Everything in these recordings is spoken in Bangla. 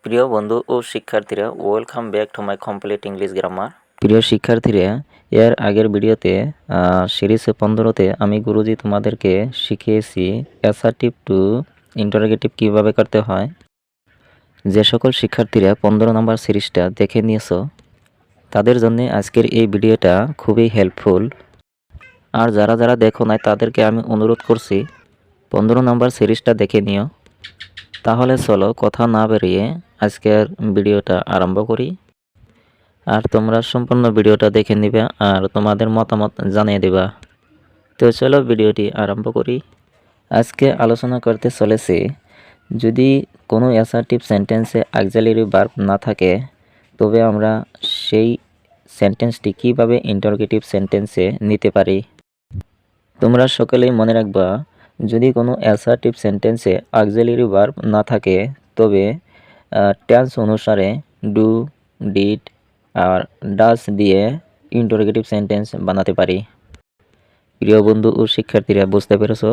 প্রিয় বন্ধু ও শিক্ষার্থীরা, welcome back to my complete English grammar. প্রিয় শিক্ষার্থীরা, এর আগের ভিডিওতে সিরিজ 15তে আমি গুরুজি তোমাদেরকে শিখিয়েছি অ্যাসার্টিভ টু ইন্টারোগেটিভ কিভাবে করতে হয়। যে সকল শিক্ষার্থীরা 15 নম্বর সিরিজটা দেখে নিয়েছো তাদের জন্য আজকের এই ভিডিওটা খুবই হেল্পফুল। আর যারা যারা দেখো নাই তাদেরকে আমি অনুরোধ করছি 15 নম্বর সিরিজটা দেখে নিও। তাহলে চলো কথা না বেরিয়ে আজকের ভিডিওটা আরম্ভ করি। আর তোমরা সম্পূর্ণ ভিডিওটা দেখে নিবে আর তোমাদের মতামত জানিয়ে দিবা। তো চলো ভিডিওটি আরম্ভ করি। আজকে আলোচনা করতে চলেছি, যদি কোনো অ্যাসার্টিভ সেন্টেন্সে অক্সিলারি ভার্ব না থাকে তবে আমরা সেই সেন্টেন্সটি কিভাবে ইন্টারোগেটিভ সেন্টেন্সে নিতে পারি। তোমরা সকলেই মনে রাখবা, যদি কোনো অ্যাসার্টিভ সেন্টেন্সে অক্সিলারি ভার্ব না থাকে তবে টেন্স অনুসারে ডু, ডিড আর ডাস দিয়ে ইন্টারোগেটিভ সেন্টেন্স বানাতে পারি। প্রিয় বন্ধু ও শিক্ষার্থীরা, বুঝতে পেরেছো?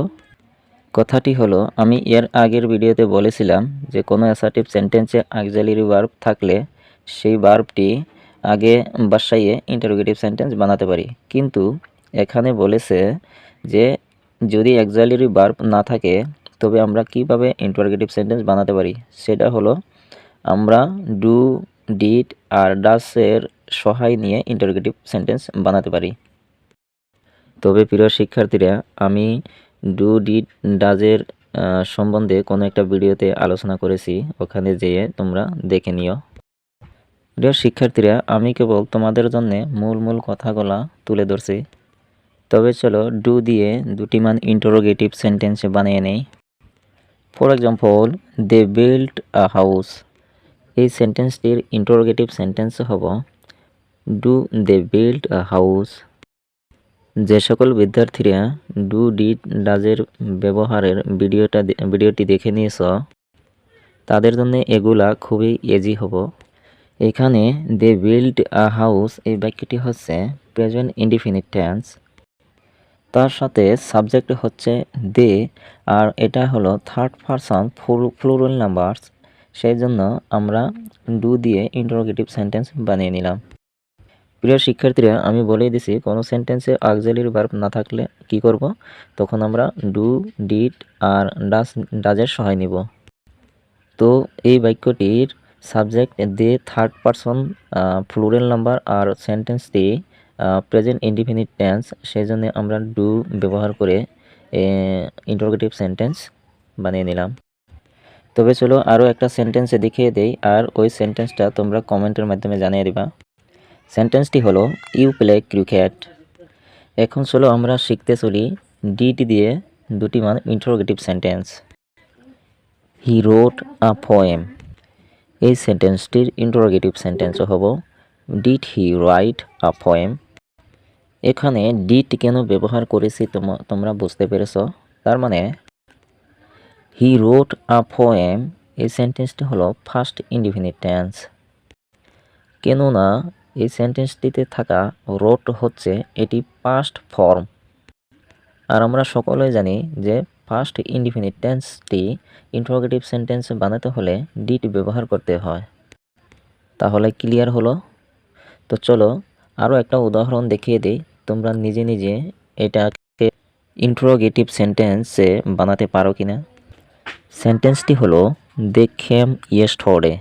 কথাটি হলো, আমি এর আগের ভিডিওতে বলেছিলাম যে কোনো অ্যাসার্টিভ সেন্টেন্সে অক্সিলারি ভার্ব থাকলে সেই ভার্বটি আগে বসাইয়ে ইন্টারোগেটিভ সেন্টেন্স বানাতে পারি। কিন্তু এখানে বলেছে যে যদি অক্সিলারি ভার্ব না থাকে তবে আমরা কিভাবে ইন্টারোগেটিভ সেন্টেন্স বানাতে পারি, সেটা হলো আমরা ডু, ডিড আর ডাসের সহায় নিয়ে ইন্টারোগেটিভ সেন্টেন্স বানাতে পারি। তবে প্রিয় শিক্ষার্থীরা, আমি ডু, ডিড, ডাজের সম্বন্ধে কোনো একটা ভিডিওতে আলোচনা করেছি, ওখানে যেয়ে তোমরা দেখে নিও। প্রিয় শিক্ষার্থীরা, আমি কেবল তোমাদের জন্য মূল কথাগুলা তুলে ধরছি। তবে চলো ডু দিয়ে দুটি মান ইন্টারোগেটিভ সেন্টেন্স বানিয়ে নেই। For example, they built a house. এই সেন্টেন্সটির ইন্টারোগেটিভ সেন্টেন্স হব do they built a house. যে সকল বিদ্যার্থীরা ডু, ডিড, ডাজের ব্যবহারের ভিডিওটি দেখে নিয়েছ তাদের জন্য এগুলা খুবই ইজি হব। এখানে দে বিল্ট আ হাউস এই বাক্যটি হচ্ছে প্রেজেন্ট ইনডিফিনিট টেন্স, তার সাথে সাবজেক্ট হচ্ছে দে, আর এটা হলো থার্ড পারসন প্লুরাল নাম্বারস, সেই জন্য আমরা ডু দিয়ে ইন্টারোগেটিভ সেন্টেন্স বানিয়ে নিলাম। প্রিয় শিক্ষার্থীরা, আমি বলেই দিছি কোনো সেন্টেন্সে অক্সিলারি ভার্ব না থাকলে কি করব, তখন আমরা ডু, ডিড আর ডাজের সহায় নিব। তো এই বাক্যটির subject they third person plural number আর সেন্টেন্সটি প্রেজেন্ট ইনডিফিনিট টেন্স, সেই জন্য আমরা ডু ব্যবহার করে ইন্টারোগেটিভ সেন্টেন্স বানিয়ে নিলাম। তবে চলো আরও একটা সেন্টেন্সে দেখিয়ে দেই, আর ওই সেন্টেন্সটা তোমরা কমেন্টের মাধ্যমে জানিয়ে দিবা। সেন্টেন্সটি হলো ইউ প্লে ক্রিকেট। এখন চলো আমরা শিখতে চলি ডিড দিয়ে দুটি মান interrogative sentence. He wrote a poem. এই সেন্টেন্সটির ইন্টারোগেটিভ সেন্টেন্স হব did he write a poem. এখানে ডিড কেন ব্যবহার করেছি তোমরা বুঝতে পেরেছ। তার মানে হি রোট আ পোয়েম এই সেন্টেন্সটি হলো ফার্স্ট ইনডিফিনিট টেন্স, কেননা এই সেন্টেন্সটিতে থাকা রোট হচ্ছে এটি পাস্ট ফর্ম। আর আমরা সকলেই জানি যে ফার্স্ট ইনডিফিনিট টেন্সটি ইন্টারোগেটিভ সেন্টেন্স বানাতে হলে ডিড ব্যবহার করতে হয়। তাহলে ক্লিয়ার হলো? তো চলো আরও একটা উদাহরণ দেখিয়ে দিই, তোমরা নিজে নিজে এটাকে ইন্টারোগেটিভ সেন্টেন্সে বানাতে পারো কিনা। সেন্টেন্সটি হলো দে কেম ইয়েস্টারডে।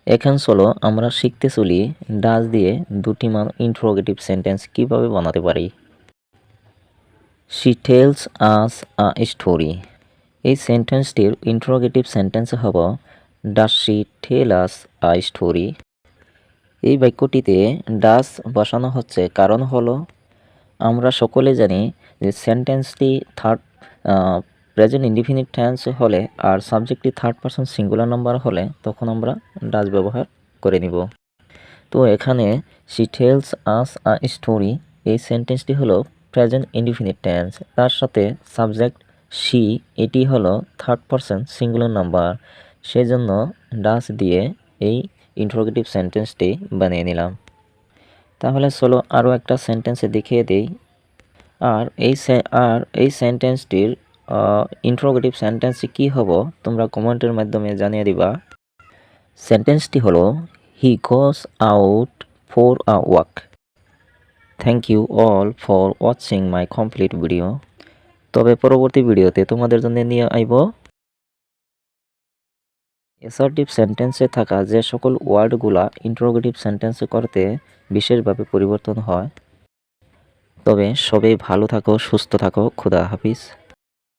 এখন চলো আমরা শিখতে চলি ডাজ দিয়ে দুটি মান ইন্টারোগেটিভ সেন্টেন্স কিভাবে বানাতে পারি। She tells us a story. এই সেন্টেন্সটির ইন্টারোগেটিভ সেন্টেন্স হব does she tell us a story. এই বাক্যটিতে ডাজ বসানো হচ্ছে কারণ হলো আমরা সকলে জানি যে সেন্টেন্সটি থার্ড প্রেজেন্ট ইনডিফিনিট টেন্স হলে আর সাবজেক্টটি থার্ড পারসন সিঙ্গুলার নাম্বার হলে তখন আমরা ডাজ ব্যবহার করে নিব। তো এখানে she tells us a story এই সেন্টেন্সটি হলো প্রেজেন্ট ইনডিফিনিট টেন্স, তার সাথে সাবজেক্ট শি এটি হলো থার্ড পারসন সিঙ্গুলার নাম্বার, সেজন্য ডাজ দিয়ে এই ইন্টারোগেটিভ সেন্টেন্সটি বানিয়ে নিলাম। তাহলে চলো আরও একটা সেন্টেন্সে দেখিয়ে দিই। আর এই সেন্টেন্সটির ইন্টারোগেটিভ সেন্টেন্সটি কী হব তোমরা কমেন্টের মাধ্যমে জানিয়ে দিবা। সেন্টেন্সটি হলো he goes out for a walk. Thank you all for watching my complete video. তবে পরবর্তী ভিডিওতে তোমাদের জন্য নিয়ে আইব অ্যাসার্টিভ সেন্টেন্সে থাকা যে সকল ওয়ার্ডগুলা ইন্টারোগেটিভ সেন্টেন্সে করতে বিশেষভাবে পরিবর্তন হয়। তবে সবাই ভালো থাকো, সুস্থ থাকো, খুদা হাফিজ।